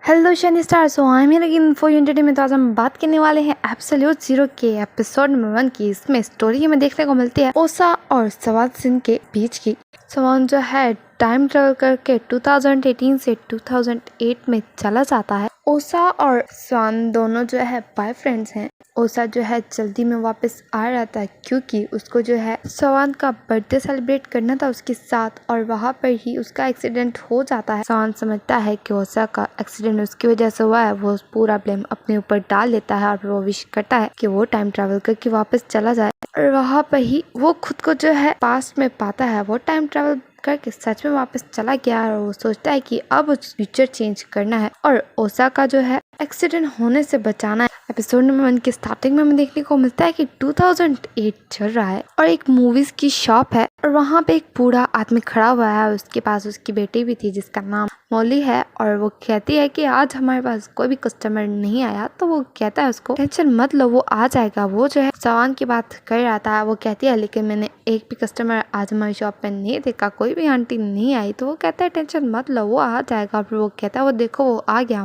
Hello Shani star, so I am here again for your entertainment. तो आज हम बात करने वाले हैं एब्सोल्यूट जीरो के एपिसोड नंबर 1 की। इसमें स्टोरी हमें देखने को मिलती है ओसा और सवान सिंह के बीच की। सवान जो है टाइम ट्रेवल करके 2018 से 2008 में चला जाता है। ओसा और स्वान दोनों जो है बॉयफ्रेंड्स हैं। ओसा जो है जल्दी में वापस आ रहा था क्योंकि उसको जो है स्वान का बर्थडे सेलिब्रेट करना था उसके साथ, और वहाँ पर ही उसका एक्सीडेंट हो जाता है। स्वान समझता है कि ओसा का एक्सीडेंट उसकी वजह से हुआ है। वो पूरा ब्लेम अपने ऊपर डाल लेता है और वो विश करता है कि वो टाइम ट्रैवल करके वापस चला जाए, और वहाँ पर ही वो खुद को जो है पास्ट में पाता है। वो टाइम ट्रैवल करके सच में वापस चला गया और वो सोचता है कि अब उस फ्यूचर चेंज करना है और ओसा का जो है एक्सीडेंट होने से बचाना है। एपिसोड नंबर 1 की स्टार्टिंग में हमें देखने को मिलता है कि 2008 चल रहा है और एक मूवीज की शॉप है, और वहाँ पे एक बूढ़ा आदमी खड़ा हुआ है। उसके पास उसकी बेटी भी थी जिसका नाम मौली है, और वो कहती है कि आज हमारे पास कोई भी कस्टमर नहीं आया। तो वो कहता है उसको टेंशन मत लो, वो आ जाएगा। वो जो है सवान की बात कर रहा था। वो कहती है लेकिन मैंने एक भी कस्टमर आज हमारी शॉप पे नहीं देखा, कोई भी आंटी नहीं आई। तो वो कहता है टेंशन मत लो, वो आ जाएगा। फिर वो कहता है वो देखो वो आ गया।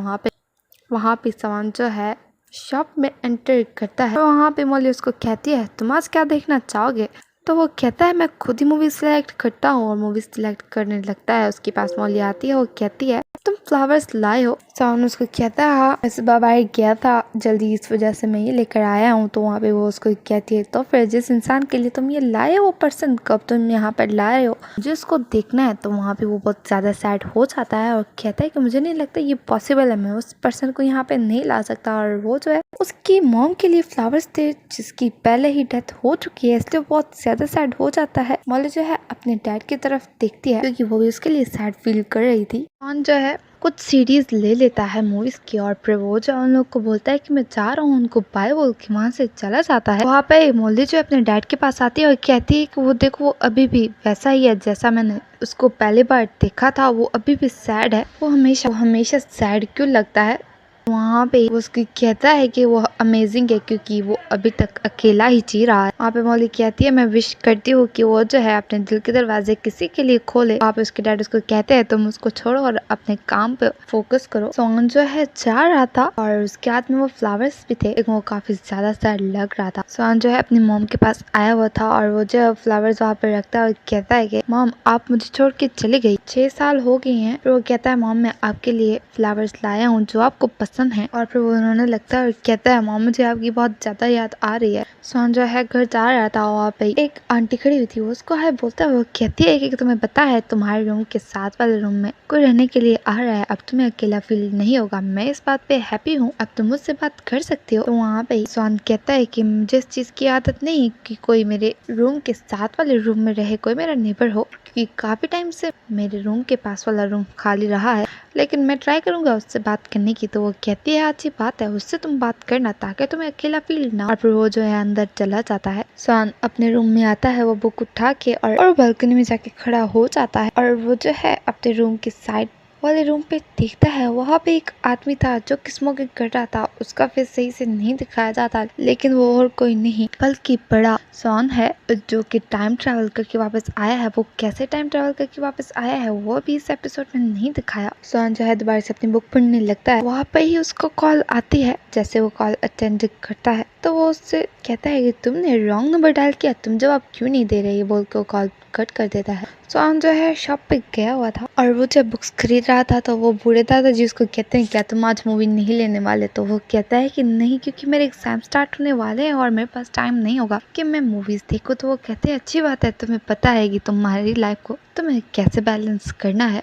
वहाँ पे सवान जो है शॉप में एंटर करता है। तो वहाँ पे मौली उसको कहती है तुम आज क्या देखना चाहोगे। तो वो कहता है मैं खुद ही मूवी सिलेक्ट करता हूँ, और मूवी सिलेक्ट करने लगता है। उसके पास मौली आती है। वो कहती है तुम फ्लावर्स लाए हो। सवान उसको कहता है हाँ, वैसे बाबा गया था जल्दी, इस वजह से मैं ये लेकर आया हूँ। तो वहाँ पे वो उसको कहती है तो फिर जिस इंसान के लिए तुम ये लाए हो पर्सन, कब तुम यहाँ पर लाए हो, मुझे उसको देखना है। तो वहाँ पे वो बहुत ज्यादा सैड हो जाता है और कहता है कि मुझे नहीं लगता ये पॉसिबल है, मैं उस पर्सन को यहाँ पे नहीं ला सकता। और वो जो है उसकी मॉम के लिए फ्लावर्स थे जिसकी पहले ही डेथ हो चुकी है, इसलिए बहुत ज्यादा सैड हो जाता है। मॉली जो है अपने डैड की तरफ देखती है क्योंकि वो भी उसके लिए सैड फील कर रही थी। जॉन जो है कुछ सीरीज ले लेता है मूवीज की, और फिर वो जो उन लोग को बोलता है कि मैं जा रहा हूँ, उनको बाय बोल के वहाँ से चला जाता है। वहाँ पे मौली जो अपने डैड के पास आती है और कहती है कि वो देखो वो अभी भी वैसा ही है जैसा मैंने उसको पहली बार देखा था, वो अभी भी सैड है। वो हमेशा सैड क्यों लगता है। वहाँ पे वो उसकी कहता है कि वो अमेजिंग है क्योंकि वो अभी तक अकेला ही जी रहा है। वहाँ पे मौली कहती है मैं विश करती हूँ कि वो जो है अपने दिल के दरवाजे किसी के लिए खोले। वहाँ पे उसके डैड उसको कहते हैं तुम उसको छोड़ो और अपने काम पे फोकस करो। सोन जो है जा रहा था और उसके हाथ में वो फ्लावर्स भी थे, लेकिन वो काफी ज्यादा सैड लग रहा था। सोन जो है अपनी मॉम के पास आया हुआ था और वो जो फ्लावर्स वहाँ पे रखता है और कहता है कि मॉम आप मुझे छोड़ के चली गई, 6 साल हो गए हैं। फिर वो कहता है मॉम मैं आपके लिए फ्लावर्स लाया हूँ जो आपको पसंद है। और फिर वो उन्होंने लगता है और कहता है मॉम मुझे आपकी बहुत ज्यादा याद आ रही है। सोन जो है घर जा रहा था, वहाँ पे एक आंटी खड़ी हुई थी। वो उसको है बोलता है, वो कहती है कि तुम्हें पता है तुम्हारे रूम के साथ वाले रूम में कोई रहने के लिए आ रहा है, अब तुम्हें अकेला फील नहीं होगा, मैं इस बात पे हैप्पी हूँ, अब तुम मुझसे बात कर सकते हो। तो वहाँ पे सोन कहता है कि मुझे इस चीज की आदत नहीं कि कोई मेरे रूम के साथ वाले रूम में रहे, कोई मेरा नेबर हो, क्योंकि काफी टाइम से मेरे रूम के पास वाला रूम खाली रहा है, लेकिन मैं ट्राई करूंगा उससे बात करने की। तो वो कहती है अच्छी बात है, उससे तुम बात करना ताकि तुम्हें अकेला फील ना। और फिर वो जो है अंदर चला जाता है। सोन अपने रूम में आता है, वो बुक उठा के और बालकनी में जाके खड़ा हो जाता है, और वो जो है अपने रूम के साइड वाले रूम पे देखता है। वहाँ पे एक आदमी था जो कि स्मोकिंग कर रहा था। उसका फेस सही से नहीं दिखाया जाता, लेकिन वो और कोई नहीं बल्कि बड़ा सोन है जो कि टाइम ट्रैवल करके वापस आया है। वो कैसे टाइम ट्रैवल करके वापस आया है वो भी इस एपिसोड में नहीं दिखाया। सोन जो है दोबारा से अपनी बुक पढ़ने लगता है। वहाँ पे ही उसको कॉल आती है। जैसे वो कॉल अटेंड करता है तो वो उससे कहता है कि तुमने रॉन्ग नंबर डायल किया, तुम जवाब क्यों नहीं दे रहे, बोल के वो कॉल कट कर देता है। सोन जो है शॉप पे गया हुआ था और वो जब बुक्स खरीद रहा था तो वो बूढ़े दादाजी उसको कहते हैं क्या तुम आज मूवी नहीं लेने वाले। तो वो कहता है कि नहीं, क्योंकि मेरे एग्जाम स्टार्ट होने वाले हैं और मेरे पास टाइम नहीं होगा कि मैं मूवीज देखूं। तो वो कहते हैं अच्छी बात है, तुम्हें पता है कि तुम्हारी लाइफ को तुम्हें कैसे बैलेंस करना है।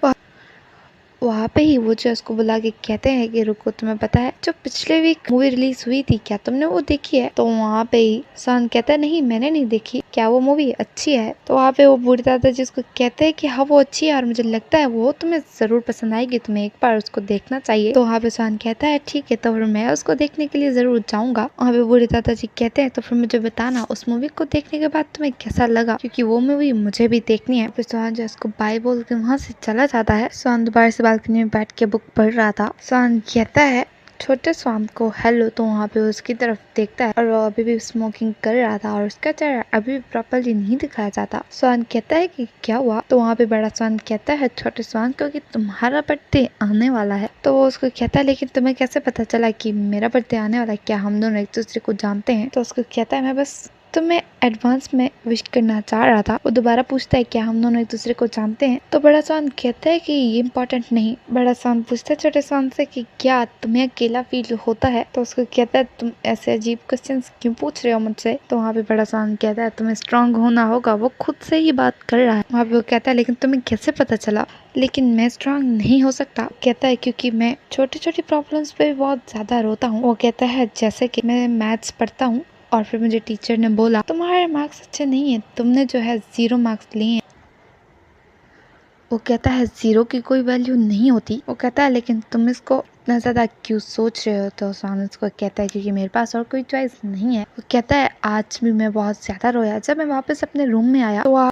वहाँ पे ही वो जो उसको बुला के कहते हैं कि रुको, तुम्हें पता है जो पिछले वीक मूवी रिलीज हुई थी, क्या तुमने वो देखी है। तो वहाँ पे ही सोन कहता है नहीं मैंने नहीं देखी, क्या वो मूवी अच्छी है। तो वहाँ पे वो बूढ़े दादाजी उसको कहते हैं कि हाँ वो अच्छी है और मुझे लगता है वो तुम्हें जरूर पसंद आएगी, तुम्हें एक बार उसको देखना चाहिए। तो वहाँ पे सोन कहता है ठीक है, तो फिर मैं उसको देखने के लिए जरूर जाऊंगा। वहाँ पे बूढ़े दादाजी कहते हैं तो फिर मुझे बताना उस मूवी को देखने के बाद तुम्हें कैसा लगा, क्योंकि वो मूवी मुझे भी देखनी है। फिर सोन जो उसको बाय बोल के वहाँ से चला जाता है। सोन दोबारा से बालकनी में बैठ के बुक पढ़ रहा था। सोन कहता है छोटे स्वान को हेलो तो वहाँ पे उसकी तरफ देखता है और वो अभी भी स्मोकिंग कर रहा था और उसका चेहरा अभी भी प्रॉपरली नहीं दिखाया जाता। स्वान कहता है कि क्या हुआ, तो वहाँ पे बड़ा स्वान कहता है छोटे स्वान को कि तुम्हारा बर्थडे आने वाला है। तो वो उसको कहता है लेकिन तुम्हें कैसे पता चला कि मेरा बर्थडे आने वाला है, क्या हम दोनों एक दूसरे को जानते हैं? तो उसको कहता है मैं बस तुम्हें एडवांस में विश करना चाह रहा था। वो दोबारा पूछता है क्या हम दोनों एक दूसरे को जानते हैं? तो बड़ा स्वान कहता है कि ये इम्पोर्टेंट नहीं। बड़ा स्वान पूछता है छोटे स्वान से कि क्या तुम्हें अकेला फील होता है? तो उसको कहता है तुम ऐसे अजीब क्वेश्चंस क्यों पूछ रहे हो मुझसे? तो वहाँ पे बड़ा स्वान कहता है तुम्हें स्ट्रांग होना होगा। वो खुद से ही बात कर रहा है। वहाँ पे वो कहता है लेकिन तुम्हें कैसे पता चला? लेकिन मैं स्ट्रांग नहीं हो सकता। कहता है क्योंकि मैं छोटी छोटी प्रॉब्लम्स पे भी बहुत ज्यादा रोता हूँ। वो कहता है जैसे कि मैं मैथ्स पढ़ता हूँ और फिर मुझे टीचर ने बोला तुम्हारे मार्क्स अच्छे नहीं है, तुमने जो है 0 मार्क्स लिए हैं। वो कहता है 0 की कोई वैल्यू नहीं होती। वो कहता है लेकिन तुम इसको इतना ज्यादा क्यों सोच रहे हो? तो स्वान उसको कहता है क्योंकि मेरे पास और कोई चॉइस नहीं है। वो कहता है आज भी मैं बहुत ज्यादा रोया। जब मैं वापस अपने रूम में आया तो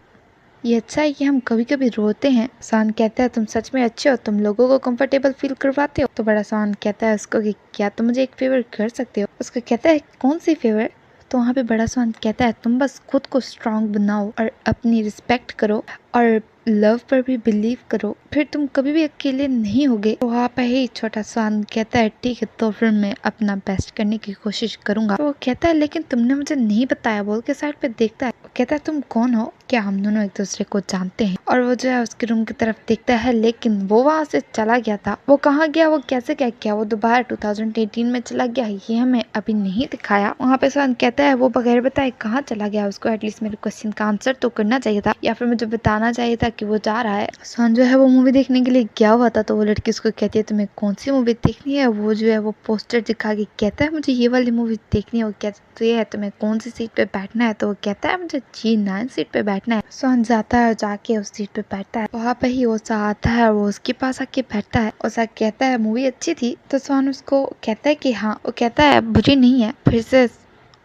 ये अच्छा है कि हम कभी कभी रोते हैं। स्वान कहता है तुम सच में अच्छे हो, तुम लोगों को कंफर्टेबल फील करवाते हो। तो बड़ा स्वान कहता है उसको कि क्या तुम मुझे एक फेवर कर सकते हो? उसको कहता है कौन सी फेवर? तो वहाँ पे बड़ा स्वान कहता है तुम बस खुद को स्ट्रांग बनाओ और अपनी रिस्पेक्ट करो और लव पर भी बिलीव करो, फिर तुम कभी भी अकेले नहीं होगे। तो वहाँ पे ही छोटा स्वान कहता है ठीक है तो फिर मैं अपना बेस्ट करने की कोशिश करूंगा। तो वो कहता है लेकिन तुमने मुझे नहीं बताया। बोल के साइड पे देखता है। वो कहता है तुम कौन हो? क्या हम दोनों एक दूसरे को जानते हैं? और वो जो है उसके रूम की तरफ देखता है लेकिन वो वहाँ से चला गया था। वो कहाँ गया, वो कैसे क्या किया? वो दोबारा 2018 में चला गया, ये हमें अभी नहीं दिखाया। वहाँ पे स्वान कहता है वो बगैर बताए कहाँ चला गया? उसको एटलीस्ट मेरे क्वेश्चन का आंसर तो करना चाहिए था या फिर मुझे बताना चाहिए था कि वो जा रहा है। स्वान जो है वो मूवी देखने के लिए गया हुआ था। तो वो लड़की उसको कहती है तुम्हें कौन सी मूवी देखनी है? वो जो है वो पोस्टर दिखा के कहता है मुझे ये वाली मूवी देखनी है। वो कहती है तुम्हें कौन सी सीट पे बैठना है? तो वो कहता है मुझे G9 सीट पे बैठना है। स्वान जाता है और जाके उस सीट पे बैठता है। वहाँ पे ही ओसा आता है और वो उसके पास आके बैठता है। ओसा कहता है मूवी अच्छी थी? तो स्वान उसको कहता है कि हाँ। वो कहता है बुरी नहीं है। फिर से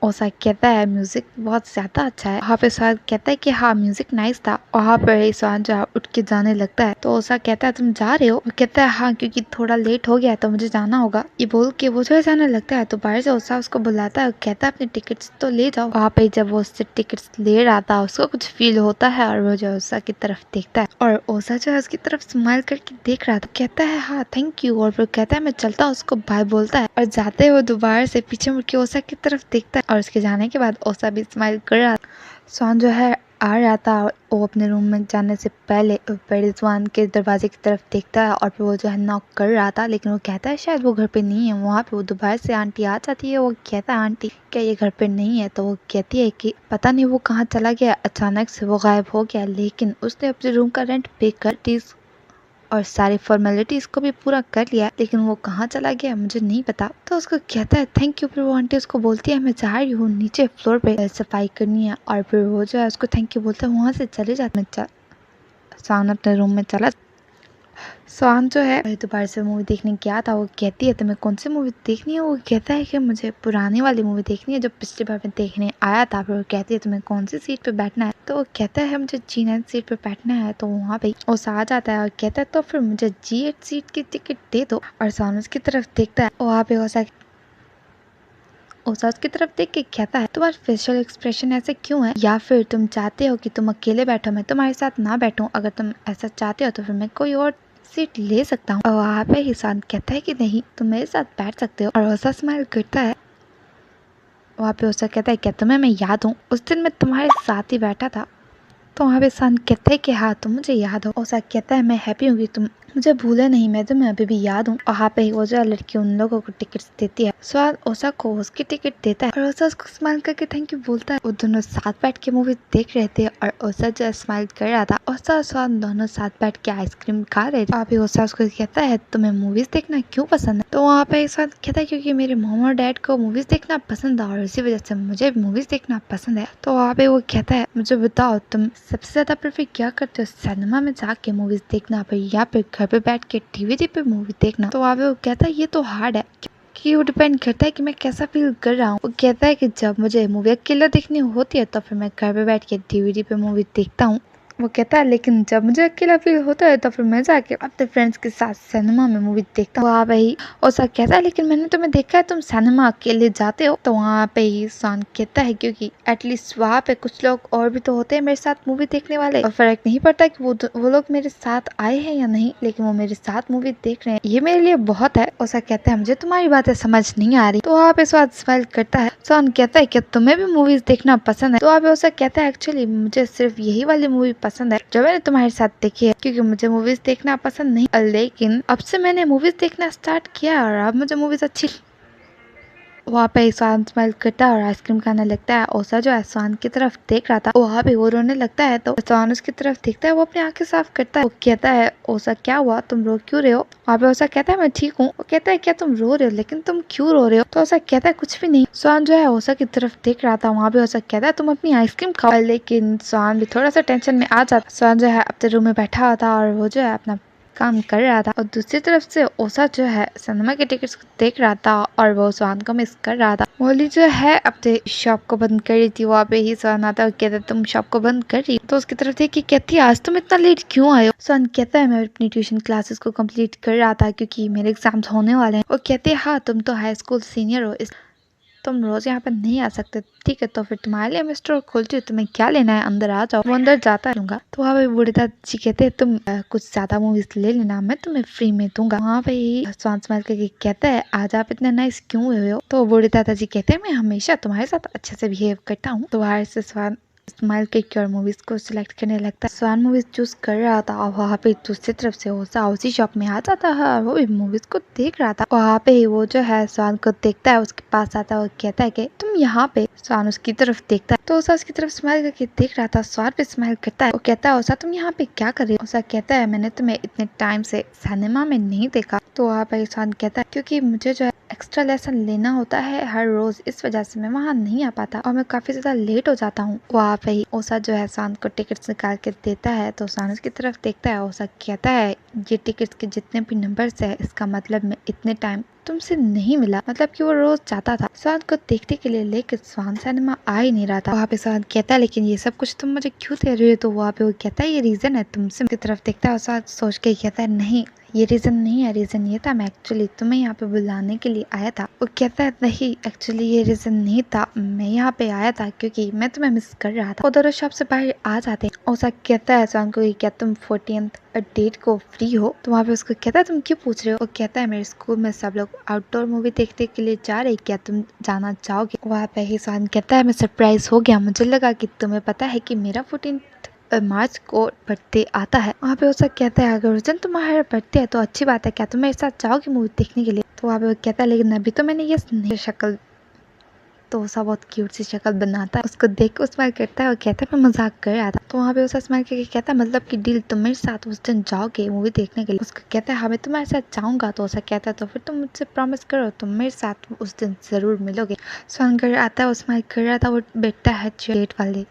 ओसा कहता है म्यूजिक बहुत ज्यादा अच्छा है। वहाँ पे स्वान कहता है कि हाँ म्यूजिक नाइस था। वहाँ पर स्वान जो उठ के जाने लगता है। तो ओसा कहता है तुम जा रहे हो? वो कहता है हाँ क्योंकि थोड़ा लेट हो गया है तो मुझे जाना होगा। ये बोल के वो जो है जाने लगता है। तो बाहर से ओसा उसको बुलाता है और कहता है अपने टिकट्स तो ले जाओ। वहाँ पे जब वो उससे टिकट्स ले रहा था उसको कुछ फील होता है और वो जो है ओसा की तरफ देखता है और ओसा जो है उसकी तरफ स्माइल करके देख रहा था। कहता है हाँ थैंक यू और फिर कहता है मैं चलता हूँ। उसको बाय बोलता है और जाते हुए दोबारा से पीछे मुड़ के ओसा की तरफ देखता है और उसके जाने के बाद ओसा भी स्माइल कर रहा था। स्वान जो है आ रहा था और वो अपने रूम में जाने से पहले बड़े स्वान के दरवाजे की तरफ देखता है और फिर वो जो है नॉक कर रहा था लेकिन वो कहता है शायद वो घर पे नहीं है। वहाँ पे वो दोबारा से आंटी आ जाती है। वो कहता है आंटी क्या ये घर पे नहीं है? तो वो कहती है कि पता नहीं वो कहाँ चला गया, अचानक से वो गायब हो गया लेकिन उसने अपने रूम का रेंट पे कर दी और सारी फॉर्मेलिटीज को भी पूरा कर लिया लेकिन वो कहाँ चला गया मुझे नहीं पता। तो उसको कहता है थैंक यू। फिर वो आंटी उसको बोलती है मैं जा रही हूँ नीचे फ्लोर पे सफाई करनी है और फिर वो जो है उसको थैंक यू बोलता है वहाँ से चले जाते। स्वान अपने रूम में चला। स्वान जो है दोबारा से मूवी देखने गया था। वो कहती है तुम्हें कौन सी मूवी देखनी है? वो कहता है कि मुझे पुरानी वाली मूवी देखनी है जो पिछली बार मैं देखने आया था। फिर वो कहती है तुम्हें कौन सी सीट पे बैठना है? तो वो कहता है मुझे G9 सीट पे बैठना है। तो वहाँ पे ओसा आ जाता है और कहता है तो फिर मुझे G8 सीट की टिकट दे दो। और स्वान उसकी तरफ देखता है। वहाँ पे ओसा उसकी तरफ देख के कहता है तुम्हारा फेशियल एक्सप्रेशन ऐसे क्यों है? या फिर तुम चाहते हो कि तुम अकेले बैठो, मैं तुम्हारे साथ ना बैठूं? अगर तुम ऐसा चाहते हो तो फिर मैं कोई और सीट ले सकता हूँ। और वहाँ पे ही स्वान कहता है कि नहीं तुम मेरे साथ बैठ सकते हो और ओसा स्माइल करता है। वहाँ पे ओसा कहता है क्या तुम्हें मैं याद हूँ? उस दिन मैं तुम्हारे साथ ही बैठा था। तो वहाँ पे स्वान कहता है कि हाँ तुम मुझे याद हो। ओसा कहता है मैं हैप्पी हूँ कि तुम मुझे भूले नहीं, मैं तुम्हें अभी भी याद हूँ। वहाँ पे वो जो लड़की उन लोगों को टिकट्स देती है। स्वान ओसा को उसकी टिकट देता है और ओसा उसको स्माइल करके थैंक यू बोलता है। वो दोनों साथ बैठ के मूवी देख रहे थे और ओसा जो स्माइल कर रहा था। ओसा और स्वान दोनों साथ बैठ के आइसक्रीम खा रहे थे। वहाँ पे ओसा उसको कहता है तुम्हें मूवीज देखना क्यों पसंद है? तो वहाँ पे स्वान कहता है क्योंकि मेरे मॉम और डैड को मूवीज देखना पसंद है और इसी वजह से मुझे भी मूवीज देखना पसंद है। तो वहाँ पे वो कहता है मुझे बताओ तुम सबसे ज्यादा प्रेफर क्या करते हो, सिनेमा में जाके मूवीज देखना या फिर घर पे बैठ के DVD पे मूवी देखना? तो वहाँ पे वो कहता है ये तो हार्ड है कि वो डिपेंड करता है कि मैं कैसा फील कर रहा हूँ। वो कहता है कि जब मुझे मूवी अकेला देखनी होती है तो फिर मैं घर पे बैठ के DVD पे मूवी देखता हूँ वो कहता है लेकिन जब मुझे अकेला फील होता है तो फिर मैं जाके अपने फ्रेंड्स के साथ सिनेमा में मूवी देखता हूँ। वहाँ पे ही ओसा कहता है लेकिन मैंने तुम्हें देखा है तुम सिनेमा अकेले जाते हो। तो वहाँ पे ही स्वान कहता है क्योंकि एटलीस्ट वहाँ पे कुछ लोग और भी तो होते हैं मेरे साथ मूवी देखने वाले, और फर्क नहीं पड़ता कि वो लोग मेरे साथ आए हैं या नहीं, लेकिन वो मेरे साथ मूवी देख रहे हैं, ये मेरे लिए बहुत है। ओसा कहता है मुझे तुम्हारी बातें समझ नहीं आ रही। तो वहाँ पे स्वान स्माइल करता है। स्वान कहता है कि तुम्हें भी मूवीज देखना पसंद है। तो वहाँ पे ओसा कहता है एक्चुअली मुझे सिर्फ यही वाली मूवी पसंद है जो मैंने तुम्हारे साथ देखी है, क्योंकि मुझे मूवीज देखना पसंद नहीं, लेकिन अब से मैंने मूवीज देखना स्टार्ट किया और अब मुझे मूवीज अच्छी। वहाँ पे स्वान स्माइल करता है और आइसक्रीम खाने लगता है। ओसा जो है स्वान की तरफ देख रहा था, वहाँ पे वो रोने लगता है। तो स्वान उसकी तरफ देखता है, वो अपनी आंखें साफ करता है। वो कहता है ओसा क्या हुआ, तुम रो क्यों रहे हो। वहाँ पे ओसा कहता है मैं ठीक हूँ। वो कहता है क्या तुम रो रहे हो, लेकिन तुम क्यों रो रहे हो। तो ओसा कहता है कुछ भी नहीं। स्वान जो है ओसा की तरफ देख रहा था। वहाँ पे ओसा कहता है तुम अपनी आइसक्रीम खाओ, लेकिन स्वान भी थोड़ा सा टेंशन में आ जाता। स्वान जो है अपने रूम में बैठा हुआ था और वो जो है अपना काम कर रहा था, और दूसरी तरफ से ओसा जो है सिनेमा के टिकट्स को देख रहा था और वो स्वान को मिस कर रहा था। मोली जो है अपने शॉप को बंद कर रही थी। वहाँ पे ही स्वान आता है और कहता है तुम शॉप को बंद कर रही, तो उसकी तरफ देख के कहती है आज तुम इतना लेट क्यों आए हो। स्वान कहता है मैं अपनी ट्यूशन क्लासेस को कंप्लीट कर रहा था क्योंकि मेरे एग्जाम्स होने वाले हैं। वो कहते हैं हाँ तुम तो हाई स्कूल सीनियर हो, तुम रोज यहाँ पर नहीं आ सकते। ठीक है तो फिर तुम्हारे लिए मैं स्टोर खोलती हूँ, तुम्हें क्या लेना है अंदर आ जाओ। वो अंदर जाता है तो वहाँ पे बूढ़े दादाजी कहते हैं तुम कुछ ज्यादा मूवीज ले लेना, मैं तुम्हें फ्री में दूंगा। वहाँ पे ही स्वान स्माइल करके कहता है आज आप इतने नाइस क्यों हुए हो। तो बूढ़े दादाजी कहते हैं मैं हमेशा तुम्हारे साथ अच्छे से बिहेव करता हूँ। तो वहाँ से स्वान स्माइल करके और मूवीज को सिलेक्ट करने लगता है। स्वान मूवीज चूज कर रहा था और वहाँ पे दूसरी तरफ से ओसा उसी शॉप में आ जाता है और वो भी मूवीज को देख रहा था। वहाँ पे ही वो जो है स्वान को देखता है, उसके पास आता है और कहता है कि तुम यहाँ पे। स्वान उसकी तरफ देखता है तो ओसा उसकी तरफ स्माइल करके देख रहा था। स्वान पे स्माइल करता है। वो कहता है ओसा तुम यहाँ पे क्या कर रहे हो। ओसा कहता है मैंने तुम्हें इतने टाइम से सिनेमा में नहीं देखा। तो वहाँ पे स्वान कहता है क्योंकि मुझे जो है एक्स्ट्रा लेसन लेना होता है हर रोज, इस वजह से मैं वहाँ नहीं आ पाता और मैं काफी ज्यादा लेट हो जाता हूँ। वहाँ पे ही ओसा जो है स्वान को टिकट निकाल के देता है। तो स्वान उसकी तरफ देखता है। ओसा कहता है ये टिकट के जितने भी नंबर्स है इसका मतलब मैं इतने टाइम तुमसे नहीं मिला, मतलब कि वो रोज चाहता था स्वान को देखने के लिए, लेकिन स्वान सिनेमा आ ही नहीं रहा था। वहाँ पे स्वान कहता है लेकिन ये सब कुछ तुम मुझे क्यों दे रहे हो। तो वहाँ पे वो कहता है ये रीजन है तुमसे। उसकी तरफ देखता है, स्वान सोच के कहता है नहीं ये रीजन नहीं है, रीजन ये था मैं एक्चुअली तुम्हें यहाँ पे बुलाने के लिए आया था। वो कहता है नहीं एक्चुअली ये रीजन नहीं था, मैं यहाँ पे आया था क्योंकि मैं तुम्हें मिस कर रहा था। वो दोनों शॉप से बाहर आ जाते हैं। ओसा कहता है स्वान को क्या तुम 14th डेट को फ्री हो। तो वहाँ पे उसको कहता है तुम क्यों पूछ रहे हो। वो कहता है मेरे स्कूल में सब लोग आउटडोर मूवी देखने के लिए जा रहे, क्या तुम जाना चाहोगे। वहाँ पे ही स्वान कहता है मैं सरप्राइज हो गया, मुझे लगा कि तुम्हें पता है कि मेरा 14th मार्च को बर्थडे आता है। वहाँ पे ओसा कहता है अगर उस दिन तुम्हारा बर्थडे है तो अच्छी बात है, क्या तुम मेरे साथ जाओगे मूवी देखने के लिए। तो वहाँ पे वो कहता है लेकिन अभी तो मैंने ये नहीं शक्ल। तो ओसा बहुत क्यूट सी शक्ल बनाता है, उसको देख के स्माइल करता है और कहता है मैं मजाक कर रहा था। तो वहाँ पे ओसा स्माइल करके कहता है मतलब कि डील तुम मेरे साथ उस दिन जाओगे मूवी देखने के लिए। उसको कहता है हाँ मैं तुम्हारे साथ जाऊंगा। तो ओसा कहता है तो फिर तुम मुझसे प्रॉमिस करो तुम मेरे साथ उस दिन जरूर मिलोगे। स्वान घर आता है, वो स्माइल कर रहा था, वो बैठता है डेट वाले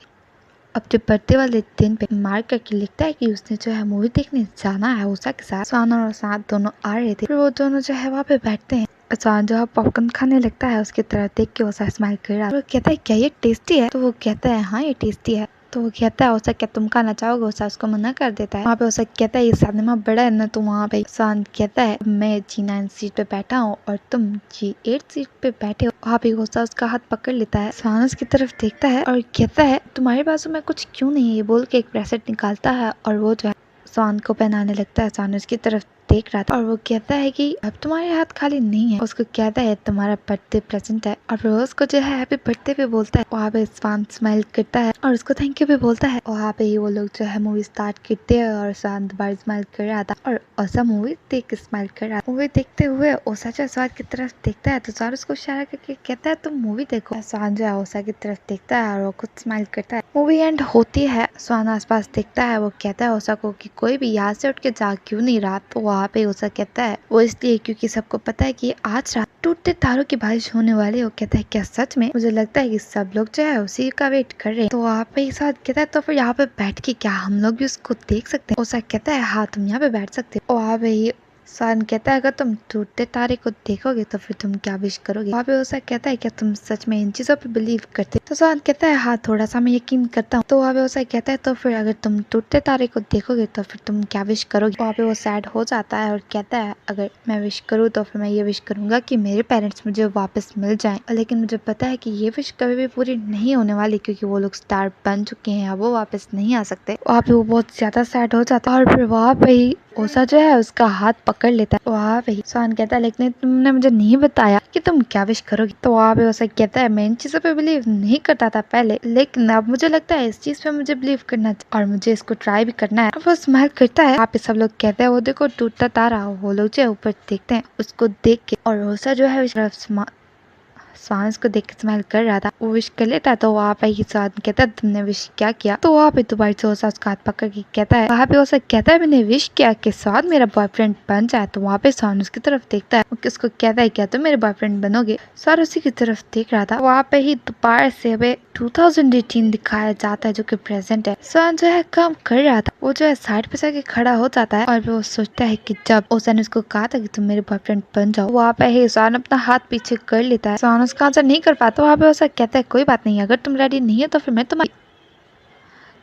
अपने बर्थडे वाले दिन पे मार्क करके लिखता है कि उसने जो है मूवी देखने जाना है ओसा के साथ। स्वान और साथ दोनों आ रहे थे, फिर वो दोनों जो है वहाँ पे बैठते हैं। स्वान जो है पॉपकॉर्न खाने लगता है, उसकी तरफ देख के ओसा स्माइल कर रहा है। वो कहता है क्या ये टेस्टी है। तो वो कहता है हाँ ये टेस्टी है। तो वो कहता है ओसा क्या तुम खाना चाहोगे। ओसा उसको मना कर देता है। वहाँ पे ओसा कहता है ये सिनेमा बड़ा है ना। तो वहाँ पे स्वान कहता है मैं G9 सीट पे बैठा हूँ और तुम G8 सीट पे बैठे हो। वहाँ पे ओसा उसका हाथ पकड़ लेता है। स्वान उसकी तरफ देखता है और कहता है तुम्हारे बाजू में कुछ क्यों नहीं है, ये बोल के एक ब्रेसलेट निकालता है और वो जो है स्वान को पहनाने लगता है। स्वान उसकी तरफ देख रहा था और वो कहता है कि अब तुम्हारे हाथ खाली नहीं है। उसको कहता है तुम्हारा बर्थडे प्रेजेंट है और रोज को जो है हैप्पी बर्थडे भी बोलता है। वहाँ पे स्वान स्माइल करता है और उसको थैंक यू भी बोलता है। वहाँ पे ही वो लोग जो है मूवी स्टार्ट करते हैं और स्वान दोबारा स्माइल कर रहा था और ओसा मूवी देख के स्माइल कर रहा था। मूवी देखते हुए ओसा जो स्वान की तरफ देखता है तो स्वान उसको इशारा करके कहता है तुम मूवी देखो। स्वान जो है ओसा की तरफ देखता है और वो खुद स्माइल करता है। मूवी एंड होती है, स्वान आसपास देखता है, वो कहता है ओसा को कि कोई भी यहाँ से उठ के जा क्यों नहीं रहा। तो वहाँ पे ओसा कहता है वो इसलिए क्योंकि सबको पता है कि आज रात टूटते तारों की बारिश होने वाली है। वो कहता है क्या सच में, मुझे लगता है कि सब लोग जो है उसी का वेट कर रहे हैं। तो वहाँ पे साथ कहता है तो फिर यहाँ पे बैठ के क्या हम लोग भी उसको देख सकते हैं। ओसा कहता है हाँ तुम यहाँ पे बैठ सकते हो। वहाँ पे सान कहता है अगर तुम टूटते तारे को देखोगे तो फिर तुम क्या विश करोगे। वहाँ पे ओसा कहता है क्या तुम सच में इन चीजों पे बिलीव करते। तो सान कहता है हाँ थोड़ा सा मैं यकीन करता हूँ। तो वहाँ पे ओसा कहता है तो फिर अगर तुम टूटते तारे को देखोगे तो फिर तुम क्या विश करोगे। वहाँ पे वो सैड हो जाता है और कहता है अगर मैं विश करूँ तो फिर मैं ये विश करूंगा कि मेरे पेरेंट्स मुझे वापस मिल जाए, लेकिन मुझे पता है कि ये विश कभी भी पूरी नहीं होने वाली क्योंकि वो लोग स्टार बन चुके हैं, अब वो वापस नहीं आ सकते। वहाँ पे वो बहुत ज्यादा सैड हो जाता है और फिर वहाँ पे ही ओसा जो है उसका हाथ पकड़ लेता है। वहाँ पे ही स्वान कहता है लेकिन तुमने मुझे नहीं बताया कि तुम क्या विश करोगे। तो वहाँ पे ओसा कहता है मैं इन चीजों पे बिलीव नहीं करता था पहले, लेकिन अब मुझे लगता है इस चीज पे मुझे बिलीव करना और मुझे इसको ट्राई भी करना है। वो स्माइल करता है। वहाँ पे सब लोग कहते हैं वो देखो टूटता तारा। वो लोग जो ऊपर देखते हैं उसको देख के और ओसा जो है स्वान को देख के स्माइल कर रहा था, वो विश कर लेता है। तो वहाँ पे ही स्वान कहता है तुमने विश क्या किया। तो वहाँ पे दोबारा से ओसा उसका हाथ पकड़ के कहता है, वहाँ पे ओसा कहता है मैंने विश किया कि स्वान मेरा बॉयफ्रेंड बन जाए। तो वहाँ पे स्वान उसकी तरफ देखता है, उसको कहता है क्या तुम मेरे बॉयफ्रेंड बनोगे। स्वान उसी की तरफ देख रहा था। वहाँ पे ही दोबारा से हमें 2018 दिखाया जाता है जो कि प्रेजेंट है। स्वान जो है काम कर रहा था, वो जो है साइड पे जाके खड़ा हो जाता है और वो सोचता है कि जब ओसा ने उसको कहा था कि तुम मेरे बॉयफ्रेंड बन जाओ, वहाँ पे ही स्वान अपना हाथ पीछे कर लेता है। स्वान उसका आंसर नहीं कर पाता। वहाँ पे ओसा कहता है कोई बात नहीं, अगर तुम रेडी नहीं है तो फिर मैं तुम्हारी।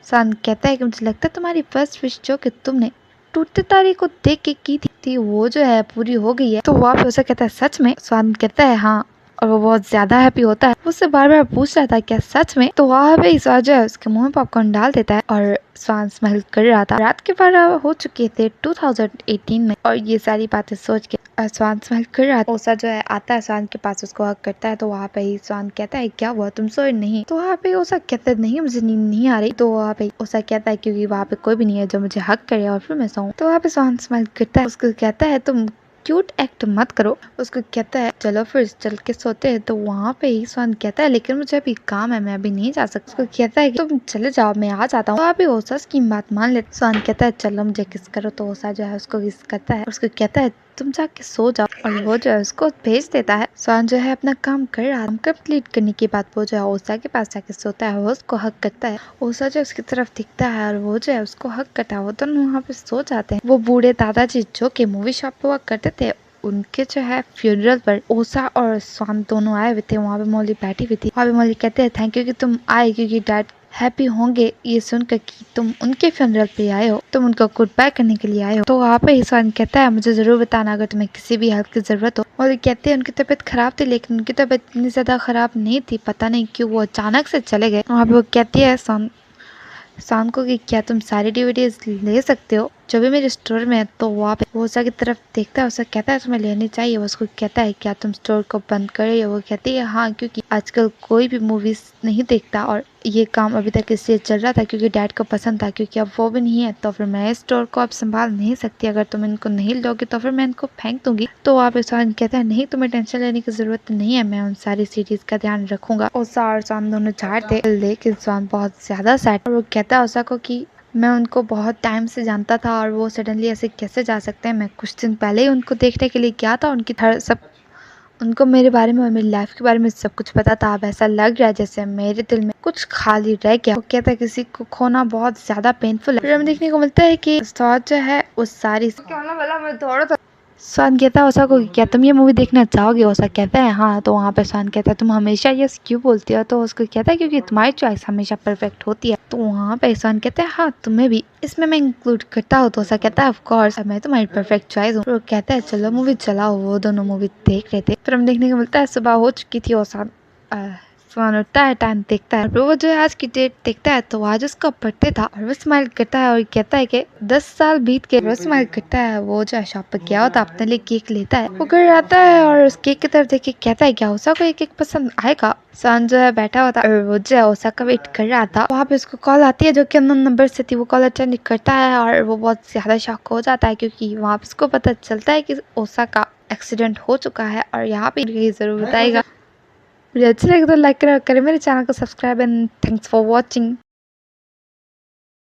स्वान कहता है कि मुझे लगता है तुम्हारी फर्स्ट विश जो कि तुमने टूटते तारे को देख के की थी वो जो है पूरी हो गई है। तो वहाँ पे ओसा कहता है सच में। स्वान कहता है हाँ, और वो बहुत ज्यादा हैप्पी होता है। उससे बार बार पूछ रहा था क्या सच में। तो वहाँ पे स्वान जो है उसके मुंह में पॉपकॉर्न डाल देता है और स्वान स्माइल कर रहा था। रात के 12 हो चुके थे 2018 में और ये सारी बातें सोच के स्वान स्माइल कर रहा था। ओसा जो है आता है स्वान के पास, उसको हक करता है। तो वहाँ पे ही स्वान कहता है क्या हुआ तुम सोए नहीं। तो वहाँ पे ओसा कहता है नहीं मुझे नींद नहीं आ रही। तो वहाँ पे ओसा कहता है क्योंकि वहाँ पे कोई भी नहीं है जो मुझे हक करे और फिर मैं सोऊं। तो वहाँ पे स्वान स्माइल करता है, उसको कहता है तुम क्यूट एक्ट मत करो। उसको कहता है चलो फिर चल के सोते हैं। तो वहाँ पे ही स्वान कहता है लेकिन मुझे अभी काम है, मैं अभी नहीं जा सकता। उसको कहता है कि तुम चले जाओ मैं आ जाता हूँ। तो अभी ओसा की बात मान लेते। स्वान कहता है चलो मुझे किस करो। तो ओसा जो है उसको किस करता है, उसको कहता है तुम जाके सो जाओ और वो जो है उसको भेज देता है। स्वान जो है अपना काम कर रहा है, कंप्लीट करने के बाद वो जो है ओसा के पास जाके सोता है, वो उसको हक करता है। ओसा जो उसकी तरफ दिखता है और वो जो है उसको हक करता है। वो दोनों वहाँ पे सो जाते हैं। वो बूढ़े दादाजी जो कि मूवी शॉप पे वर्क करते थे, उनके जो है फ्यूनरल पर ओसा और स्वान दोनों आए हुए थे। वहाँ पे मौली बैठी हुई थी। वहाँ पे मौली कहते हैं थैंक यू कि तुम आए, क्योंकि डैड हैप्पी होंगे ये सुनकर कि तुम उनके फ्यूनरल पे आए हो, तुम उनको गुड बाय करने के लिए आए हो। तो वहाँ पे स्वान कहता है मुझे जरूर बताना अगर तुम्हें किसी भी हेल्प की जरूरत हो। मौली कहते हैं उनकी तबीयत खराब थी, लेकिन उनकी तबीयत इतनी ज्यादा खराब नहीं थी, पता नहीं क्यों वो अचानक से चले गए। वहाँ पे वो कहती है स्वान को कि क्या तुम सारी डीवीडीज ले सकते हो जो भी मेरे स्टोर में है। तो वहाँ पे वो उसा की तरफ देखता है, उसे कहता है तुम्हें लेनी चाहिए। वो उसको कहता है क्या तुम स्टोर को बंद कर रही हो। वो कहती है हाँ, क्योंकि आजकल कोई भी मूवीज नहीं देखता और ये काम अभी तक इसलिए चल रहा था क्योंकि डैड को पसंद था, क्योंकि अब वो भी नहीं है तो फिर मैं इस स्टोर को अब संभाल नहीं सकती। अगर तुम इनको नहीं लोगे तो फिर मैं इनको फेंक दूंगी। तो वहाँ पे स्वान कहता है नहीं, तुम्हें टेंशन लेने की जरूरत नहीं है, मैं उन सारी सीरीज का ध्यान रखूंगा। ओसा और स्वान दोनों झाड़ते, लेकिन स्वान बहुत ज्यादा सैड और वो कहता है ओसा को कि मैं उनको बहुत टाइम से जानता था और वो सडनली ऐसे कैसे जा सकते हैं। मैं कुछ दिन पहले ही उनको देखने के लिए गया था। उनकी उनको मेरे बारे में और मेरी लाइफ के बारे में सब कुछ पता था। अब ऐसा लग रहा है जैसे मेरे दिल में कुछ खाली रह गया। वो कहता है किसी को खोना बहुत ज्यादा पेनफुल है। फिर हमें देखने को मिलता है कि स्वाद जो है उस सारी स्वान कहता है ओसा को क्या तुम ये मूवी देखना चाहोगे। ओसा कहता है हाँ। तो वहाँ पे स्वान कहता है तुम हमेशा यस क्यों बोलती हो। तो उसको कहता है क्योंकि तुम्हारी चॉइस हमेशा परफेक्ट होती है। तो वहाँ पे स्वान कहता है हाँ तुम्हें भी इसमें मैं इंक्लूड करता हूँ। तो ओसा कहता है ऑफ कोर्स मैं तुम्हारी परफेक्ट चॉइस हूँ। वो कहता है चलो मूवी चलाओ। वो दोनों मूवी देख रहे थे। फिर हम देखने को मिलता है सुबह हो चुकी थी। ओसा स्वान उठता है, टाइम देखता है, वो जो है आज की डेट देखता है तो आज उसका बर्थडे था और वो स्माइल करता है और कहता है कि 10 साल बीत के। वो स्माइल करता है, वो जो है शॉप पे गया होता अपने लिए केक लेता है। वो घर आता है और उस केक की तरफ देख के कहता है क्या ओसा को ये केक पसंद आएगा। स्वान जो है बैठा हुआ था और वो जो है ओसा का वेट कर रहा था। वहाँ पे उसको कॉल आती है जो कि अननोन नंबर से थी। वो कॉल अटेंड करता है और वो बहुत ज्यादा शॉक हो जाता है क्योंकि वहाँ पे उसको पता चलता है कि ओसा का एक्सीडेंट हो चुका है और यहाँ पे जरूर बताएगा। वीडियो अच्छा लगे तो लाइक करें मेरे चैनल को subscribe and thanks for watching.